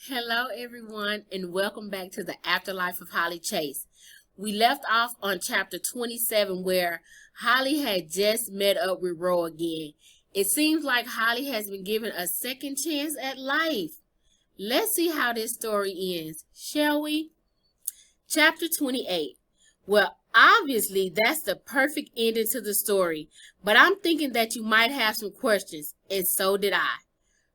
Hello, everyone, and welcome back to the Afterlife of Holly Chase. We left off on chapter 27 where Holly had just met up with Ro again. It seems like Holly has been given a second chance at life. Let's see how this story ends, shall we? Chapter 28. Well, obviously, that's the perfect ending to the story, but I'm thinking that you might have some questions, and so did I.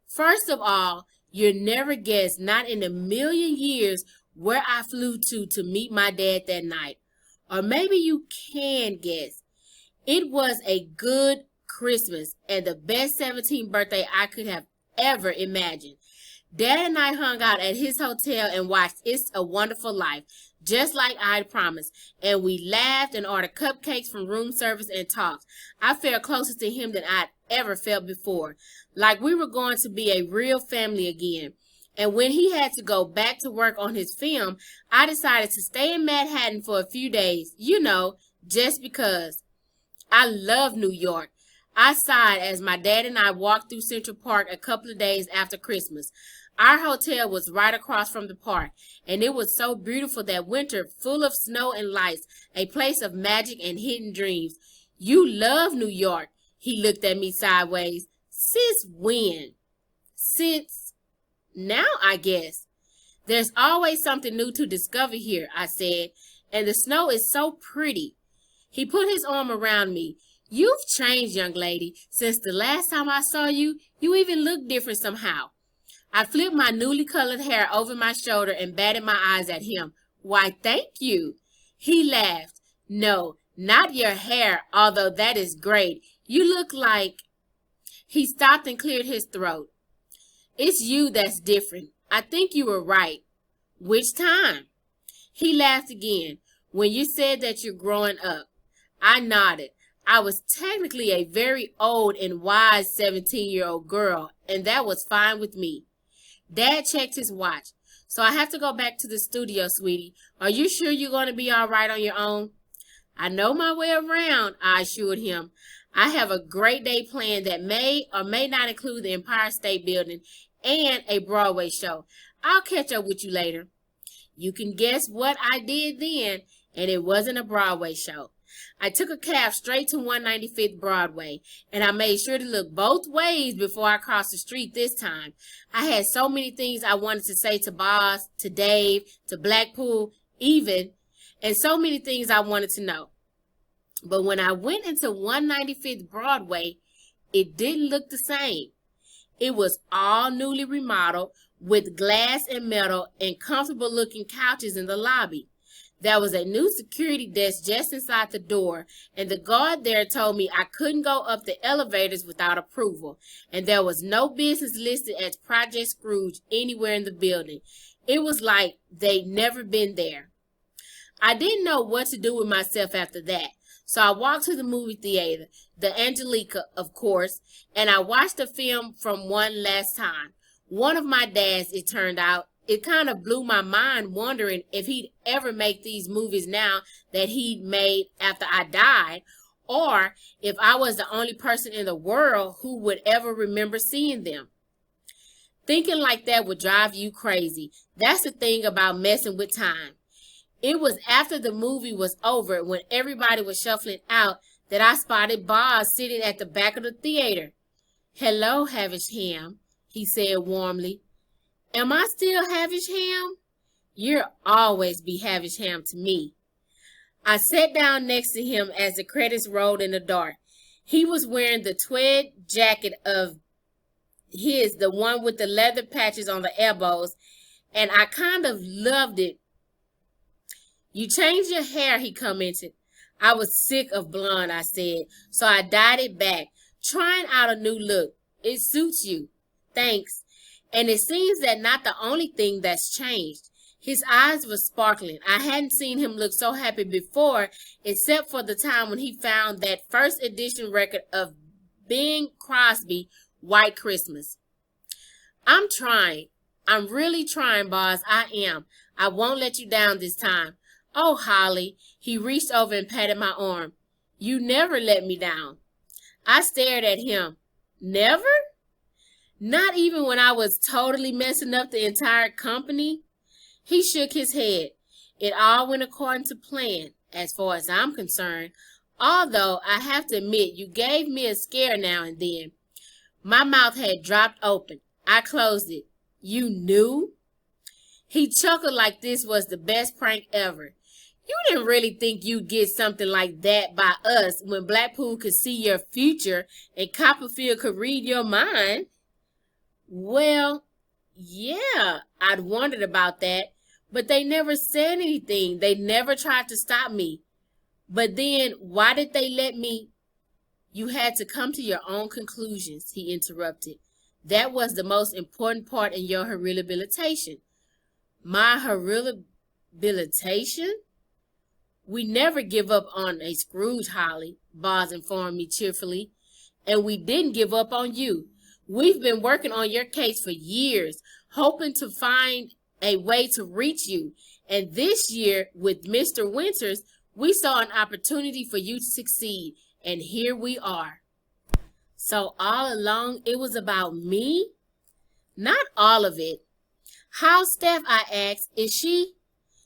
First of all, you'll never guess, not in a million years, where I flew to meet my dad that night. Or maybe you can guess. It was a good Christmas and the best 17th birthday I could have ever imagined. Dad and I hung out at his hotel and watched It's a Wonderful Life, just like I'd promised. And we laughed and ordered cupcakes from room service and talked. I felt closer to him than I'd ever felt before, like we were going to be a real family again. And when he had to go back to work on his film, I decided to stay in Manhattan for a few days, just because. I love New York. I sighed as my dad and I walked through Central Park a couple of days after Christmas. Our hotel was right across from the park, and it was so beautiful that winter, full of snow and lights, a place of magic and hidden dreams. You love New York. He looked at me sideways. Since when? Since now, I guess. There's always something new to discover here, I said, and the snow is so pretty. He put his arm around me. You've changed, young lady. Since the last time I saw you, you even look different somehow. I flipped my newly colored hair over my shoulder and batted my eyes at him. Why, thank you. He laughed. No, not your hair, although that is great. You look like... He stopped and cleared his throat. It's you that's different. I think you were right. Which time? He laughed again. When you said that you're growing up. I nodded. I was technically a very old and wise 17-year-old girl, and that was fine with me. Dad checked his watch. So I have to go back to the studio, sweetie. Are you sure you're going to be all right on your own? I know my way around, I assured him. I have a great day planned that may or may not include the Empire State Building and a Broadway show. I'll catch up with you later. You can guess what I did then, and it wasn't a Broadway show. I took a cab straight to 195th Broadway, and I made sure to look both ways before I crossed the street this time. I had so many things I wanted to say to Boz, to Dave, to Blackpool, even, and so many things I wanted to know. But when I went into 195th Broadway, it didn't look the same. It was all newly remodeled with glass and metal and comfortable looking couches in the lobby. There was a new security desk just inside the door, and the guard there told me I couldn't go up the elevators without approval, and there was no business listed as Project Scrooge anywhere in the building. It was like they'd never been there. I didn't know what to do with myself after that, so I walked to the movie theater, the Angelica, of course, and I watched the film from one last time. One of my dads, it turned out. It kind of blew my mind wondering if he'd ever make these movies now that he'd made after I died, or if I was the only person in the world who would ever remember seeing them. Thinking like that would drive you crazy. That's the thing about messing with time. It was after the movie was over, when everybody was shuffling out, that I spotted Boz sitting at the back of the theater. Hello, Havisham, he said warmly. Am I still Havisham? You'll always be Havisham to me. I sat down next to him as the credits rolled in the dark. He was wearing the tweed jacket of his, the one with the leather patches on the elbows, and I kind of loved it. You changed your hair, he commented. I was sick of blonde, I said, so I dyed it back, trying out a new look. It suits you. Thanks. And it seems that not the only thing that's changed. His eyes were sparkling. I hadn't seen him look so happy before, except for the time when he found that first edition record of Bing Crosby, White Christmas. I'm trying. I'm really trying, Boz. I am. I won't let you down this time. Oh, Holly. He reached over and patted my arm. You never let me down. I stared at him. Never? Not even when I was totally messing up the entire company? He shook his head. It all went according to plan, as far as I'm concerned. Although, I have to admit, you gave me a scare now and then. My mouth had dropped open. I closed it. You knew? He chuckled like this was the best prank ever. You didn't really think you'd get something like that by us when Blackpool could see your future and Copperfield could read your mind. Well, yeah, I'd wondered about that, but they never said anything. They never tried to stop me. But then, why did they let me? You had to come to your own conclusions, he interrupted. That was the most important part in your rehabilitation. My rehabilitation? We never give up on a Scrooge, Holly, Boz informed me cheerfully. And we didn't give up on you. We've been working on your case for years, hoping to find a way to reach you. And this year, with Mr. Winters, we saw an opportunity for you to succeed. And here we are. So all along, it was about me? Not all of it. How's Steph, I asked. Is she?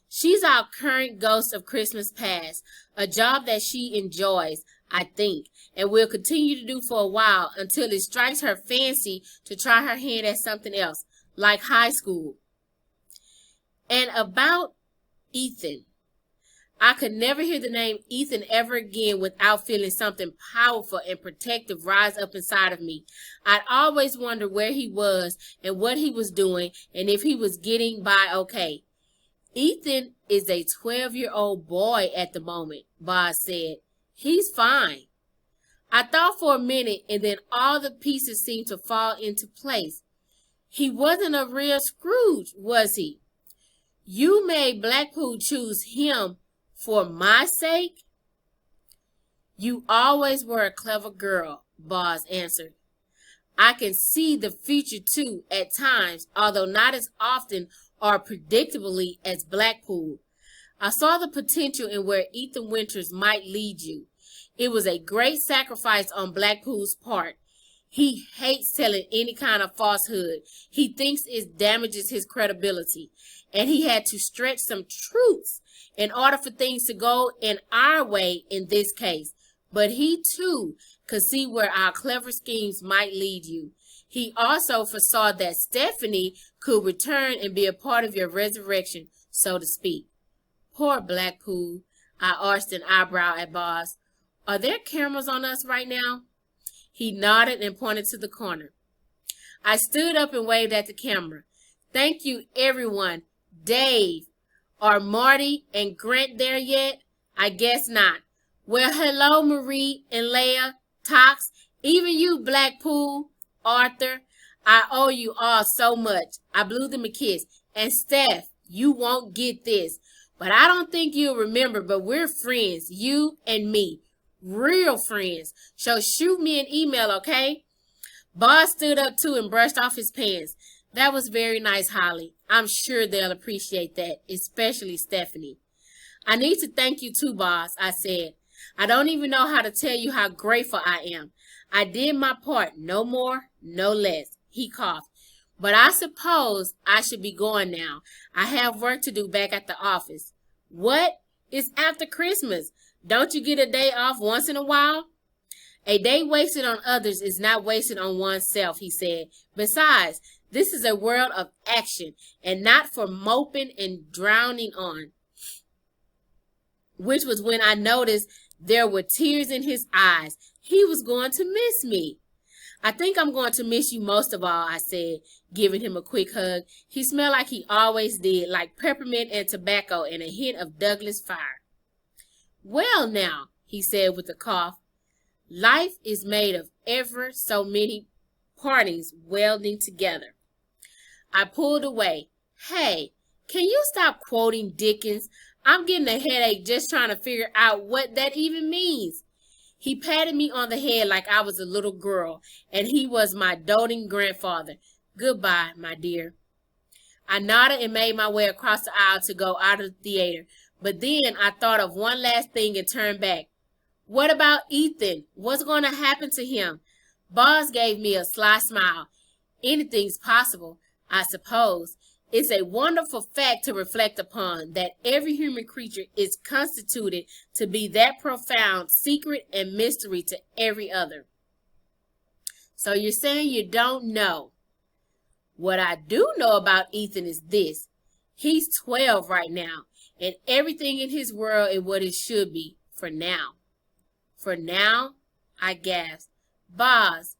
She's our current ghost of Christmas past, a job that she enjoys, I think, and will continue to do for a while until it strikes her fancy to try her hand at something else, like high school. And about Ethan. I could never hear the name Ethan ever again without feeling something powerful and protective rise up inside of me. I'd always wondered where he was and what he was doing and if he was getting by okay. Ethan is a 12-year-old boy at the moment, Boz said. He's fine. I thought for a minute and then all the pieces seemed to fall into place. He wasn't a real Scrooge, was he? You made Blackpool choose him for my sake? You always were a clever girl, Boz answered. I can see the future too at times, although not as often or predictably as Blackpool. I saw the potential in where Ethan Winters might lead you. It was a great sacrifice on Blackpool's part. He hates telling any kind of falsehood. He thinks it damages his credibility. And he had to stretch some truths in order for things to go in our way in this case. But he, too, could see where our clever schemes might lead you. He also foresaw that Stephanie could return and be a part of your resurrection, so to speak. Poor Blackpool, I arched an eyebrow at Boz. Are there cameras on us right now? He nodded and pointed to the corner. I stood up and waved at the camera. Thank you, everyone. Dave, are Marty and Grant there yet? I guess not. Well, hello, Marie and Leia, Tox, even you, Blackpool, Arthur. I owe you all so much. I blew them a kiss. And Steph, you won't get this, but I don't think you'll remember, but we're friends, you and me. Real friends. So shoot me an email, okay? Boz stood up too and brushed off his pants. That was very nice, Holly. I'm sure they'll appreciate that, especially Stephanie. I need to thank you too, Boz, I said. I don't even know how to tell you how grateful I am. I did my part, no more, no less. He coughed. But I suppose I should be going now. I have work to do back at the office. What? It's after Christmas. Don't you get a day off once in a while? A day wasted on others is not wasted on oneself, he said. Besides, this is a world of action and not for moping and drowning on. Which was when I noticed there were tears in his eyes. He was going to miss me. I think I'm going to miss you most of all, I said, giving him a quick hug. He smelled like he always did, like peppermint and tobacco and a hint of Douglas fire. Well now, he said with a cough, life is made of ever so many partings welding together. I pulled away. Hey, can you stop quoting Dickens? I'm getting a headache just trying to figure out what that even means. He patted me on the head like I was a little girl, and he was my doting grandfather. Goodbye, my dear. I nodded and made my way across the aisle to go out of the theater, but then I thought of one last thing and turned back. What about Ethan? What's going to happen to him? Boz gave me a sly smile. Anything's possible, I suppose. It's a wonderful fact to reflect upon that every human creature is constituted to be that profound secret and mystery to every other. So you're saying you don't know. What I do know about Ethan is this. He's 12 right now, and everything in his world is what it should be for now. For now, I gasped. Boz,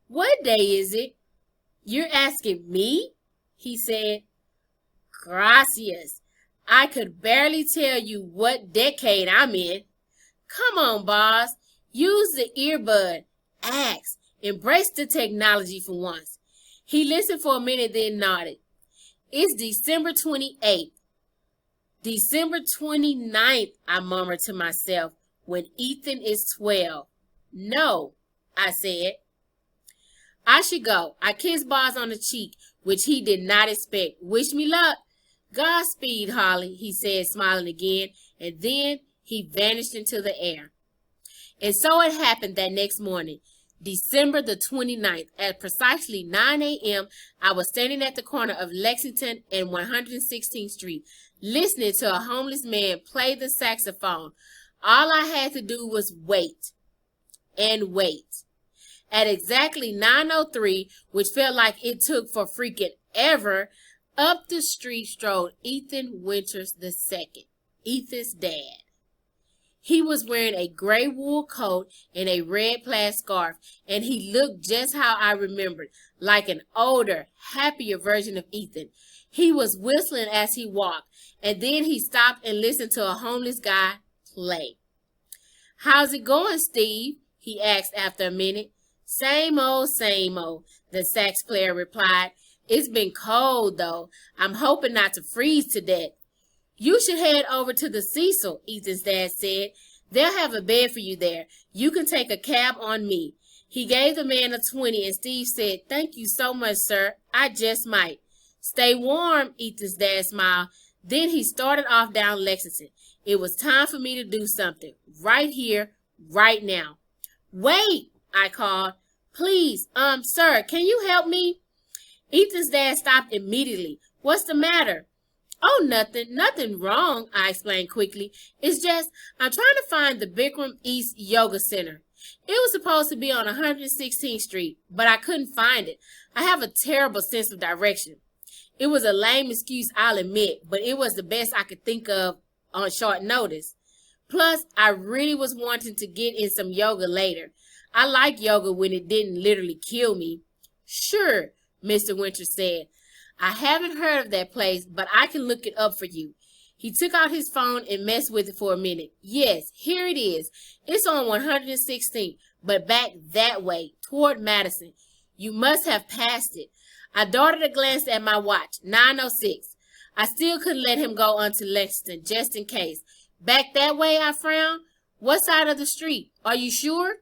what day is it? You're asking me? He said. Gracias. I could barely tell you what decade I'm in. Come on, Boz. Use the earbud. Ask. Embrace the technology for once. He listened for a minute, then nodded. It's December 28th. December 29th, I murmured to myself, when Ethan is 12. No, I said. I should go. I kissed Boz on the cheek, which he did not expect. Wish me luck. Godspeed, Holly, he said, smiling again, and then he vanished into the air. And so it happened that next morning, December the 29th, at precisely 9 a.m., I was standing at the corner of Lexington and 116th Street, listening to a homeless man play the saxophone. All I had to do was wait and wait. At exactly 9:03, which felt like it took for freaking ever, up the street strode Ethan Winters II, Ethan's dad. He was wearing a gray wool coat and a red plaid scarf, and he looked just how I remembered, like an older, happier version of Ethan. He was whistling as he walked, and then he stopped and listened to a homeless guy play. How's it going, Steve? He asked after a minute. Same old, the sax player replied. It's been cold, though. I'm hoping not to freeze to death. You should head over to the Cecil, Ethan's dad said. They'll have a bed for you there. You can take a cab on me. He gave the man a 20, and Steve said, Thank you so much, sir. I just might. Stay warm, Ethan's dad smiled. Then he started off down Lexington. It was time for me to do something. Right here, right now. Wait, I called. Please, sir, can you help me? Ethan's dad stopped immediately. What's the matter? Oh, nothing wrong, I explained quickly. It's just, I'm trying to find the Bikram East Yoga Center. It was supposed to be on 116th Street, but I couldn't find it. I have a terrible sense of direction. It was a lame excuse, I'll admit, but it was the best I could think of on short notice. Plus, I really was wanting to get in some yoga later. I like yoga when it didn't literally kill me. Sure, Mr. Winters said. I haven't heard of that place, but I can look it up for you. He took out his phone and messed with it for a minute. Yes, here it is. It's on 116th, but back that way, toward Madison. You must have passed it. I darted a glance at my watch, 9:06. I still couldn't let him go onto Lexington, just in case. Back that way, I frowned. What side of the street? Are you sure?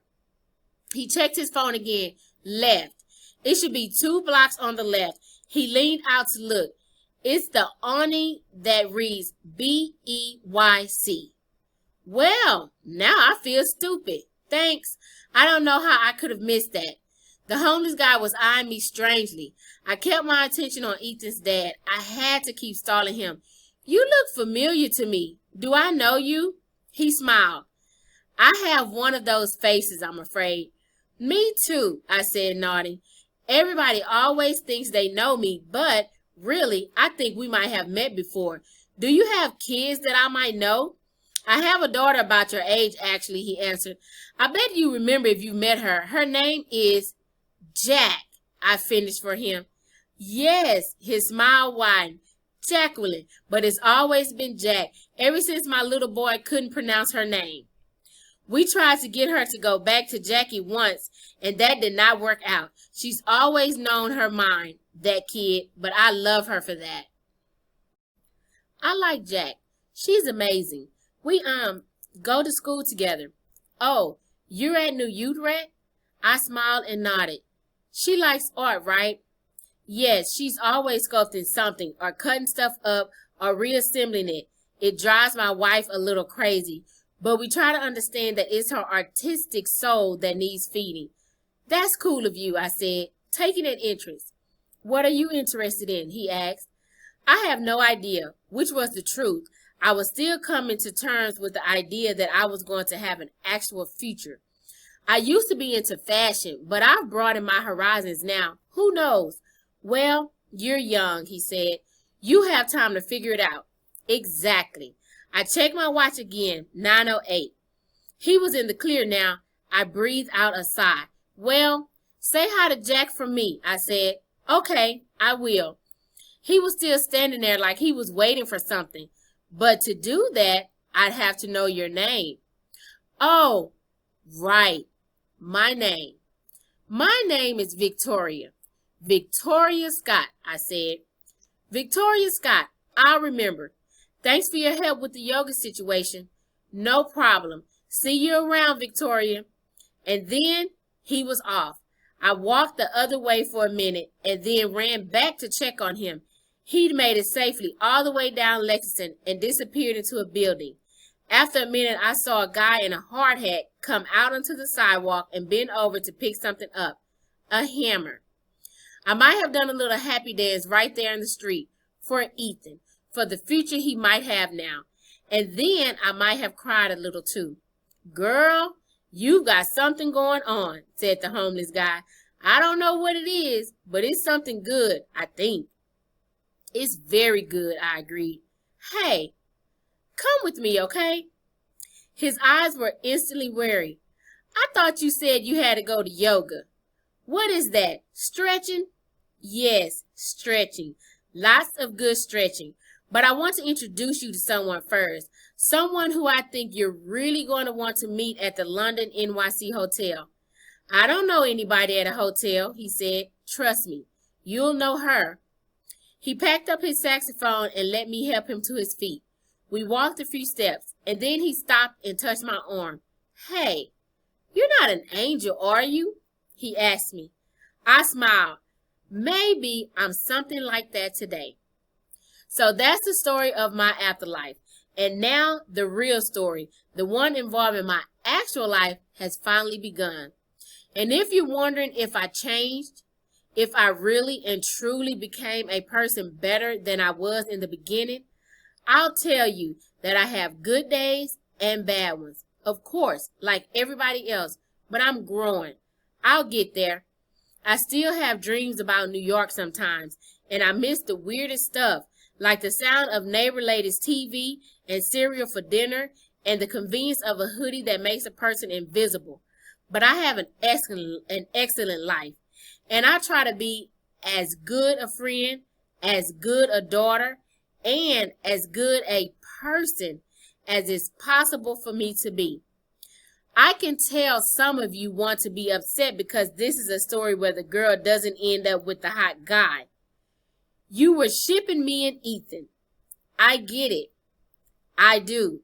He checked his phone again. Left. It should be 2 blocks on the left. He leaned out to look. It's the awning that reads B-E-Y-C. Well, now I feel stupid. Thanks. I don't know how I could have missed that. The homeless guy was eyeing me strangely. I kept my attention on Ethan's dad. I had to keep stalling him. You look familiar to me. Do I know you? He smiled. I have one of those faces, I'm afraid. Me too, I said, nodding. Everybody always thinks they know me, but really, I think we might have met before. Do you have kids that I might know? I have a daughter about your age, actually, he answered. I bet you remember if you met her. Her name is Jack, I finished for him. Yes, his smile widened. Jacqueline, but it's always been Jack, ever since my little boy couldn't pronounce her name. We tried to get her to go back to Jackie once, and that did not work out. She's always known her mind, that kid, but I love her for that. I like Jack. She's amazing. We, go to school together. Oh, you're at New Utrecht? I smiled and nodded. She likes art, right? Yes, she's always sculpting something, or cutting stuff up, or reassembling it. It drives my wife a little crazy. But we try to understand that it's her artistic soul that needs feeding. That's cool of you, I said, taking an interest. What are you interested in? He asked. I have no idea, which was the truth. I was still coming to terms with the idea that I was going to have an actual future. I used to be into fashion, but I've broadened my horizons now. Who knows? Well, you're young, he said. You have time to figure it out. Exactly. I checked my watch again, 9:08. He was in the clear now. I breathed out a sigh. Well, say hi to Jack from me, I said. Okay, I will. He was still standing there like he was waiting for something. But to do that, I'd have to know your name. Oh, right. My name. My name is Victoria. Victoria Scott, I said. Victoria Scott, I'll remember. Thanks for your help with the yoga situation. No problem. See you around, Victoria. And then he was off. I walked the other way for a minute and then ran back to check on him. He'd made it safely all the way down Lexington and disappeared into a building. After a minute, I saw a guy in a hard hat come out onto the sidewalk and bend over to pick something up. A hammer. I might have done a little happy dance right there in the street for Ethan, for the future he might have now. And then I might have cried a little too. Girl, you've got something going on, said the homeless guy. I don't know what it is, but it's something good, I think. It's very good, I agreed. Hey, come with me, okay? His eyes were instantly wary. I thought you said you had to go to yoga. What is that? Stretching? Yes, stretching. Lots of good stretching. But I want to introduce you to someone first. Someone who I think you're really going to want to meet at the London NYC Hotel. I don't know anybody at a hotel, he said. Trust me, you'll know her. He packed up his saxophone and let me help him to his feet. We walked a few steps, and then he stopped and touched my arm. Hey, you're not an angel, are you? He asked me. I smiled. Maybe I'm something like that today. So that's the story of my afterlife. And now the real story, the one involving my actual life, has finally begun. And if you're wondering if I changed, if I really and truly became a person better than I was in the beginning, I'll tell you that I have good days and bad ones. Of course, like everybody else, but I'm growing. I'll get there. I still have dreams about New York sometimes, and I miss the weirdest stuff, like the sound of neighbor ladies' TV and cereal for dinner, and the convenience of a hoodie that makes a person invisible. But I have an excellent life, and I try to be as good a friend, as good a daughter, and as good a person as it's possible for me to be. I can tell some of you want to be upset because this is a story where the girl doesn't end up with the hot guy. You were shipping me and Ethan. I get it. I do.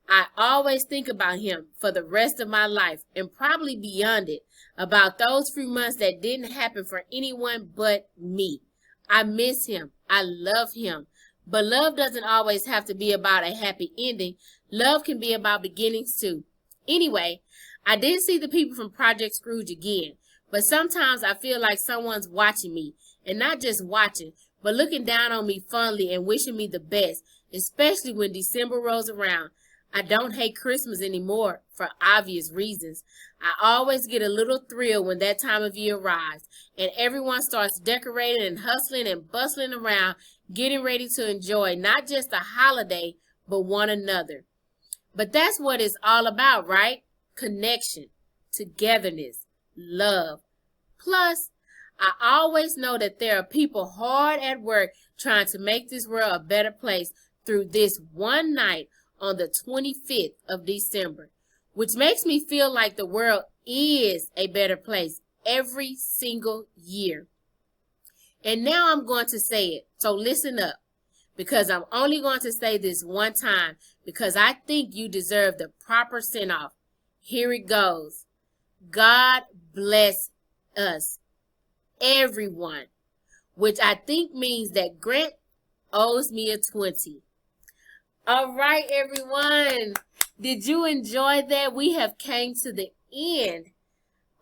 I always think about him for the rest of my life and probably beyond it, about those few months that didn't happen for anyone but me. I miss him. I love him. But love doesn't always have to be about a happy ending. Love can be about beginnings too. Anyway, I did see the people from Project Scrooge again, but sometimes I feel like someone's watching me, and not just watching, but looking down on me fondly and wishing me the best, especially when December rolls around. I don't hate Christmas anymore for obvious reasons. I always get a little thrill when that time of year arrives, and everyone starts decorating and hustling and bustling around, getting ready to enjoy not just a holiday, but one another. But that's what it's all about, right? Connection, togetherness, love. Plus, I always know that there are people hard at work trying to make this world a better place through this one night on the 25th of December, which makes me feel like the world is a better place every single year. And now I'm going to say it, so listen up, because I'm only going to say this one time because I think you deserve the proper send-off. Here it goes. God bless us, everyone, which I think means that Grant owes me a 20. All right, everyone. Did you enjoy that? We have came to the end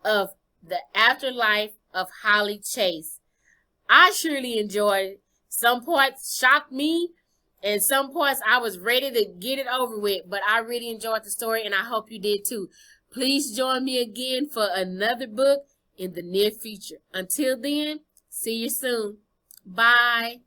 of the afterlife of Holly Chase. I surely enjoyed it. Some parts shocked me, and some parts I was ready to get it over with, but I really enjoyed the story, and I hope you did too. Please join me again for another book in the near future. Until then, see you soon. Bye.